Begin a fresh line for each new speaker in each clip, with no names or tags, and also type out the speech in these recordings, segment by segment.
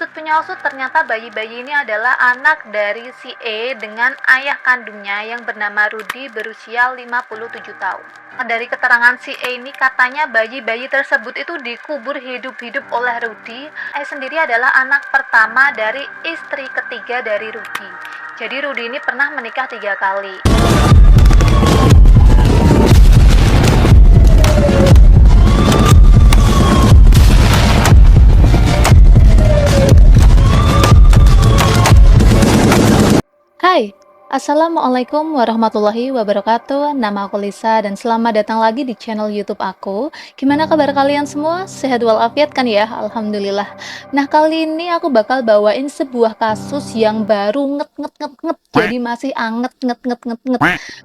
Usut punya usut, ternyata bayi-bayi ini adalah anak dari si E dengan ayah kandungnya yang bernama Rudy berusia 57 tahun. Dari keterangan si E ini katanya bayi-bayi tersebut itu dikubur hidup-hidup oleh Rudy. E sendiri adalah anak pertama dari istri ketiga dari Rudy. Jadi Rudy ini pernah menikah 3 kali. Hai, Assalamualaikum warahmatullahi wabarakatuh. Nama aku Lisa dan selamat datang lagi di channel YouTube aku. Gimana kabar kalian semua? Sehat walafiat kan ya? Alhamdulillah. Nah, kali ini aku bakal bawain sebuah kasus yang baru nget. Jadi masih anget nget.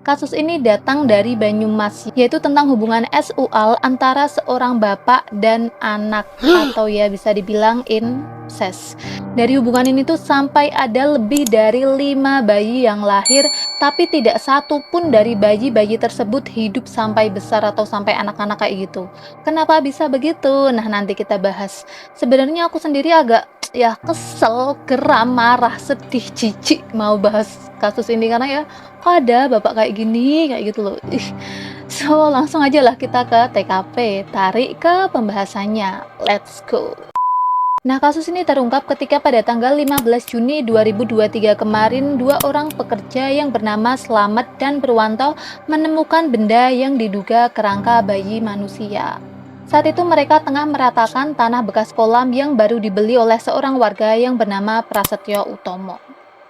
Kasus ini datang dari Banyumas, yaitu tentang hubungan seksual antara seorang bapak dan anak atau ya bisa dibilang incest. Dari hubungan ini tuh sampai ada lebih dari 5 bayi yang lahir, tapi tidak satu pun dari bayi-bayi tersebut hidup sampai besar atau sampai anak-anak kayak gitu. Kenapa bisa begitu? Nah, nanti kita bahas. Sebenarnya aku sendiri agak ya kesel, geram, marah, sedih, jijik mau bahas kasus ini karena ya kok ada bapak kayak gini, kayak gitu loh. So, langsung aja lah kita ke TKP, tarik ke pembahasannya. Let's go. Nah, kasus ini terungkap ketika pada tanggal 15 Juni 2023 kemarin, 2 orang pekerja yang bernama Slamet dan Purwanto menemukan benda yang diduga kerangka bayi manusia. Saat itu mereka tengah meratakan tanah bekas kolam yang baru dibeli oleh seorang warga yang bernama Prasetyo Utomo.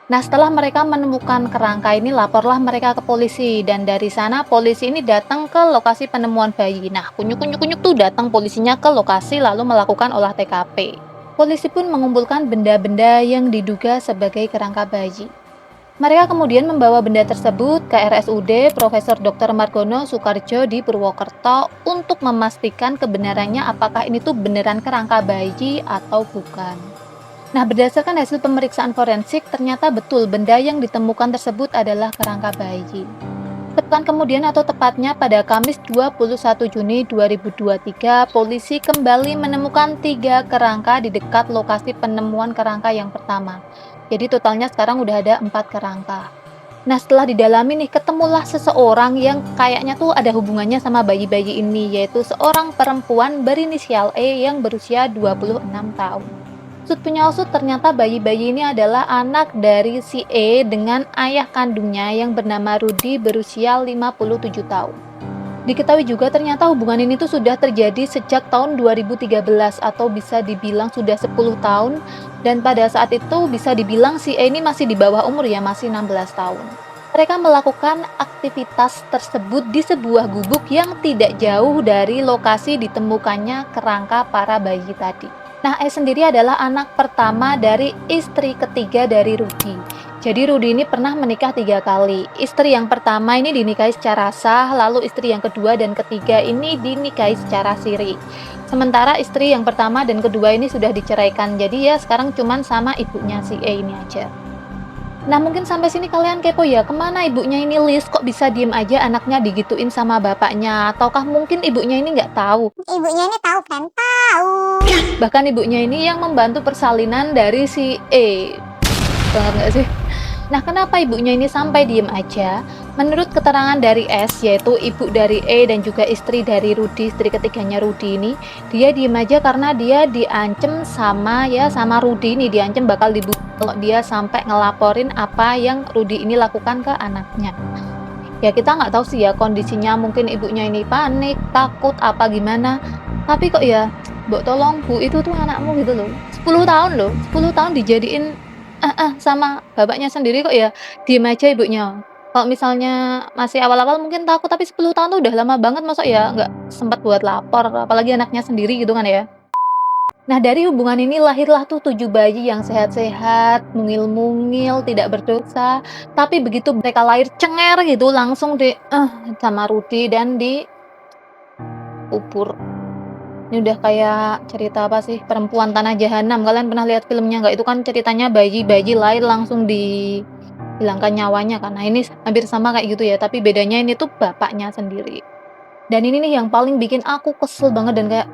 Nah, setelah mereka menemukan kerangka ini, laporlah mereka ke polisi, dan dari sana polisi ini datang ke lokasi penemuan bayi. Nah, kunyuk tuh datang polisinya ke lokasi lalu melakukan olah TKP. Polisi pun mengumpulkan benda-benda yang diduga sebagai kerangka bayi. Mereka kemudian membawa benda tersebut ke RSUD Profesor Dr. Margono Soekardjo di Purwokerto untuk memastikan kebenarannya apakah ini tuh beneran kerangka bayi atau bukan. Nah, berdasarkan hasil pemeriksaan forensik, ternyata betul benda yang ditemukan tersebut adalah kerangka bayi. Sepekan kemudian atau tepatnya pada Kamis 21 Juni 2023, polisi kembali menemukan 3 kerangka di dekat lokasi penemuan kerangka yang pertama. Jadi totalnya sekarang udah ada 4 kerangka. Nah, setelah didalami nih, ketemulah seseorang yang kayaknya tuh ada hubungannya sama bayi-bayi ini, yaitu seorang perempuan berinisial E yang berusia 26 tahun. Usut punya usut, ternyata bayi-bayi ini adalah anak dari si E dengan ayah kandungnya yang bernama Rudy berusia 57 tahun. Diketahui juga ternyata hubungan ini tuh sudah terjadi sejak tahun 2013 atau bisa dibilang sudah 10 tahun, dan pada saat itu bisa dibilang si E ini masih di bawah umur ya, masih 16 tahun. Mereka melakukan aktivitas tersebut di sebuah gubuk yang tidak jauh dari lokasi ditemukannya kerangka para bayi tadi. Nah, E sendiri adalah anak pertama dari istri ketiga dari Rudy. Jadi Rudy ini pernah menikah 3 kali. Istri yang pertama ini dinikahi secara sah, lalu istri yang kedua dan ketiga ini dinikahi secara siri. Sementara istri yang pertama dan kedua ini sudah diceraikan. Jadi ya sekarang cuman sama ibunya si E ini aja. Nah, mungkin sampai sini kalian kepo ya, kemana ibunya ini Liz? Kok bisa diem aja anaknya digituin sama bapaknya? Ataukah mungkin ibunya ini nggak tahu?
Ibunya ini tahu kan? Tahu.
Bahkan ibunya ini yang membantu persalinan dari si E. Banget nggak sih? Nah, kenapa ibunya ini sampai diem aja? Menurut keterangan dari S, yaitu ibu dari E dan juga istri dari Rudy, istri ketiganya Rudy ini, dia diem aja karena dia diancem sama Rudy ini, diancem bakal dibunuh kalau dia sampai ngelaporin apa yang Rudy ini lakukan ke anaknya. Ya kita nggak tahu sih ya kondisinya, mungkin ibunya ini panik, takut apa gimana. Tapi kok ya, Mbok tolong Bu, itu tuh anakmu gitu loh. 10 tahun loh, 10 tahun dijadiin sama bapaknya sendiri kok ya diem aja ibunya. Kalau misalnya masih awal-awal mungkin takut, tapi 10 tahun tuh udah lama banget, masa ya nggak sempat buat lapor, apalagi anaknya sendiri gitu kan ya. Nah, dari hubungan ini lahirlah tuh 7 bayi yang sehat-sehat, mungil-mungil, tidak berdosa. Tapi begitu mereka lahir cenger gitu langsung sama Rudy dan dikubur. Ini udah kayak cerita apa sih, Perempuan Tanah Jahanam. Kalian pernah lihat filmnya nggak? Itu kan ceritanya bayi-bayi lahir langsung dihilangkan nyawanya kan. Nah, ini hampir sama kayak gitu ya, tapi bedanya ini tuh bapaknya sendiri. Dan ini nih yang paling bikin aku kesel banget dan kayak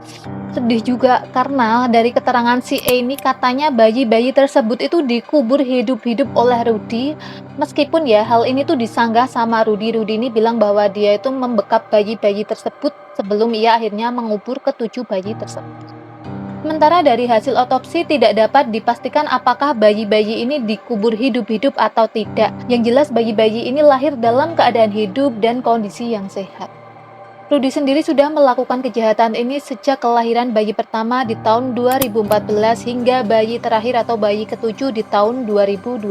sedih juga karena dari keterangan si E ini katanya bayi-bayi tersebut itu dikubur hidup-hidup oleh Rudy. Meskipun ya hal ini tuh disanggah sama Rudy. Rudy ini bilang bahwa dia itu membekap bayi-bayi tersebut sebelum ia akhirnya mengubur ketujuh bayi tersebut. Sementara dari hasil otopsi tidak dapat dipastikan apakah bayi-bayi ini dikubur hidup-hidup atau tidak. Yang jelas bayi-bayi ini lahir dalam keadaan hidup dan kondisi yang sehat. Rudy sendiri sudah melakukan kejahatan ini sejak kelahiran bayi pertama di tahun 2014 hingga bayi terakhir atau bayi ketujuh di tahun 2021.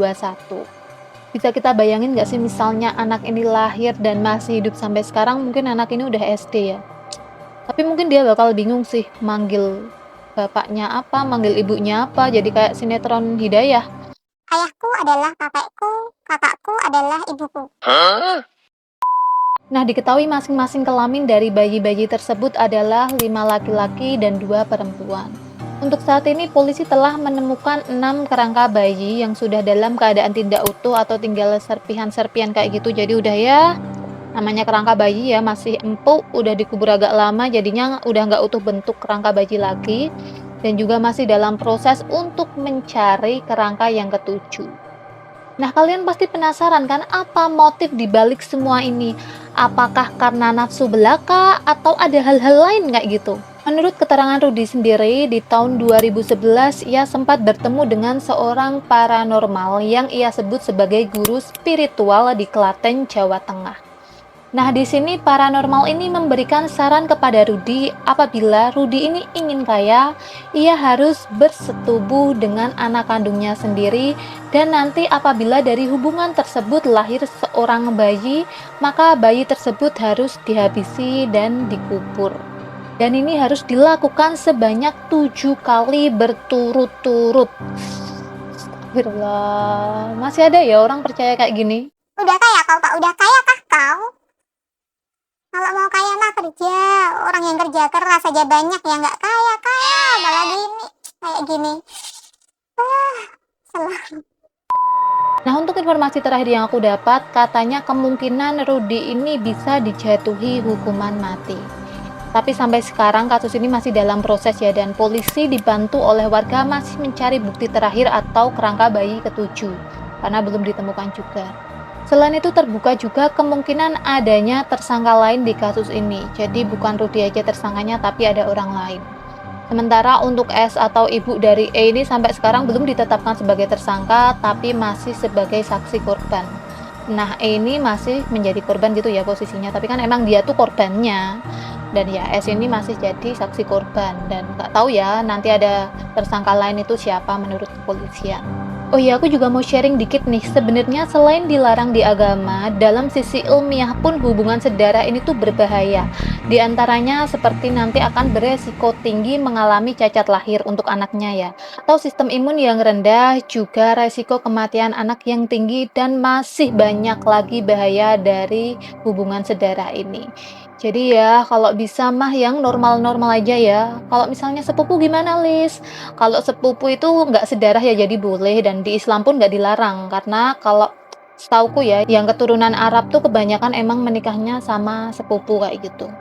Bisa kita bayangin nggak sih misalnya anak ini lahir dan masih hidup sampai sekarang, mungkin anak ini udah SD ya. Tapi mungkin dia bakal bingung sih manggil bapaknya apa, manggil ibunya apa, jadi kayak sinetron Hidayah.
Ayahku adalah kakekku, kakakku adalah ibuku.
Nah, diketahui masing-masing kelamin dari bayi-bayi tersebut adalah 5 laki-laki dan 2 perempuan. Untuk saat ini, polisi telah menemukan 6 kerangka bayi yang sudah dalam keadaan tidak utuh atau tinggal serpihan-serpihan kayak gitu. Jadi udah ya, namanya kerangka bayi ya, masih empuk, udah dikubur agak lama, jadinya udah nggak utuh bentuk kerangka bayi lagi. Dan juga masih dalam proses untuk mencari kerangka yang ketujuh. Nah, kalian pasti penasaran kan apa motif dibalik semua ini? Apakah karena nafsu belaka atau ada hal-hal lain kayak gitu? Menurut keterangan Rudy sendiri, di tahun 2011 ia sempat bertemu dengan seorang paranormal yang ia sebut sebagai guru spiritual di Klaten, Jawa Tengah. Nah, di sini paranormal ini memberikan saran kepada Rudy apabila Rudy ini ingin kaya, ia harus bersetubuh dengan anak kandungnya sendiri dan nanti apabila dari hubungan tersebut lahir seorang bayi, maka bayi tersebut harus dihabisi dan dikubur. Dan ini harus dilakukan sebanyak 7 kali berturut-turut. Astagfirullah, masih ada ya orang percaya kayak gini?
Udah kaya kau, Pak? Udah kaya kah kau? Kalau mau kaya mah kerja. Orang yang kerja keras aja banyak yang nggak kaya. Apalagi ini kayak gini. Salah.
Nah, untuk informasi terakhir yang aku dapat, katanya kemungkinan Rudy ini bisa dijatuhi hukuman mati. Tapi sampai sekarang kasus ini masih dalam proses ya, dan polisi dibantu oleh warga masih mencari bukti terakhir atau kerangka bayi ketujuh, karena belum ditemukan juga. Selain itu terbuka juga kemungkinan adanya tersangka lain di kasus ini. Jadi bukan Rudy aja tersangkanya tapi ada orang lain. Sementara untuk S atau ibu dari E ini sampai sekarang belum ditetapkan sebagai tersangka tapi masih sebagai saksi korban. Nah, E ini masih menjadi korban gitu ya posisinya, tapi kan emang dia tuh korbannya. Dan ya S ini masih jadi saksi korban dan nggak tahu ya nanti ada tersangka lain itu siapa menurut kepolisian. Oh iya, aku juga mau sharing dikit nih. Sebenarnya selain dilarang di agama, dalam sisi ilmiah pun hubungan sedarah ini tuh berbahaya. Di antaranya seperti nanti akan beresiko tinggi mengalami cacat lahir untuk anaknya ya. Atau sistem imun yang rendah, juga resiko kematian anak yang tinggi, dan masih banyak lagi bahaya dari hubungan sedarah ini. Jadi ya, kalau bisa mah yang normal-normal aja ya. Kalau misalnya sepupu gimana, Lis? Kalau sepupu itu nggak sedarah ya jadi boleh, dan di Islam pun nggak dilarang. Karena kalau setauku ya, yang keturunan Arab tuh kebanyakan emang menikahnya sama sepupu kayak gitu.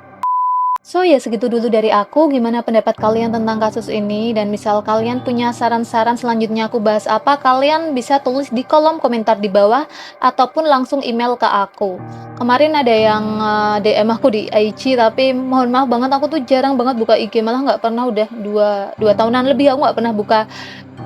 So ya segitu dulu dari aku, gimana pendapat kalian tentang kasus ini, dan misal kalian punya saran-saran selanjutnya aku bahas apa, kalian bisa tulis di kolom komentar di bawah ataupun langsung email ke aku. Kemarin ada yang DM aku di IG, tapi mohon maaf banget aku tuh jarang banget buka IG, malah nggak pernah, udah dua tahunan lebih aku nggak pernah buka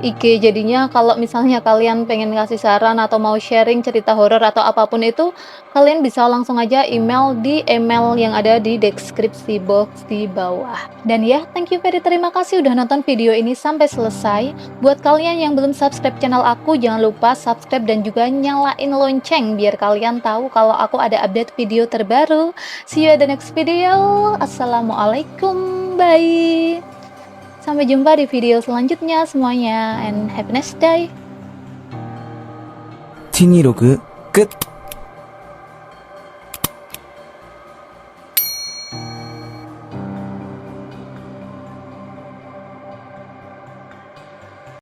IG. Jadinya kalau misalnya kalian pengen kasih saran atau mau sharing cerita horor atau apapun itu, kalian bisa langsung aja email di email yang ada di deskripsi box di bawah. Dan ya, thank you terima kasih udah nonton video ini sampai selesai. Buat kalian yang belum subscribe channel aku, jangan lupa subscribe dan juga nyalain lonceng biar kalian tahu kalau aku ada update video terbaru. See you at the next video. Assalamualaikum, bye. Sampai jumpa di video selanjutnya semuanya, and have a nice day.
126끝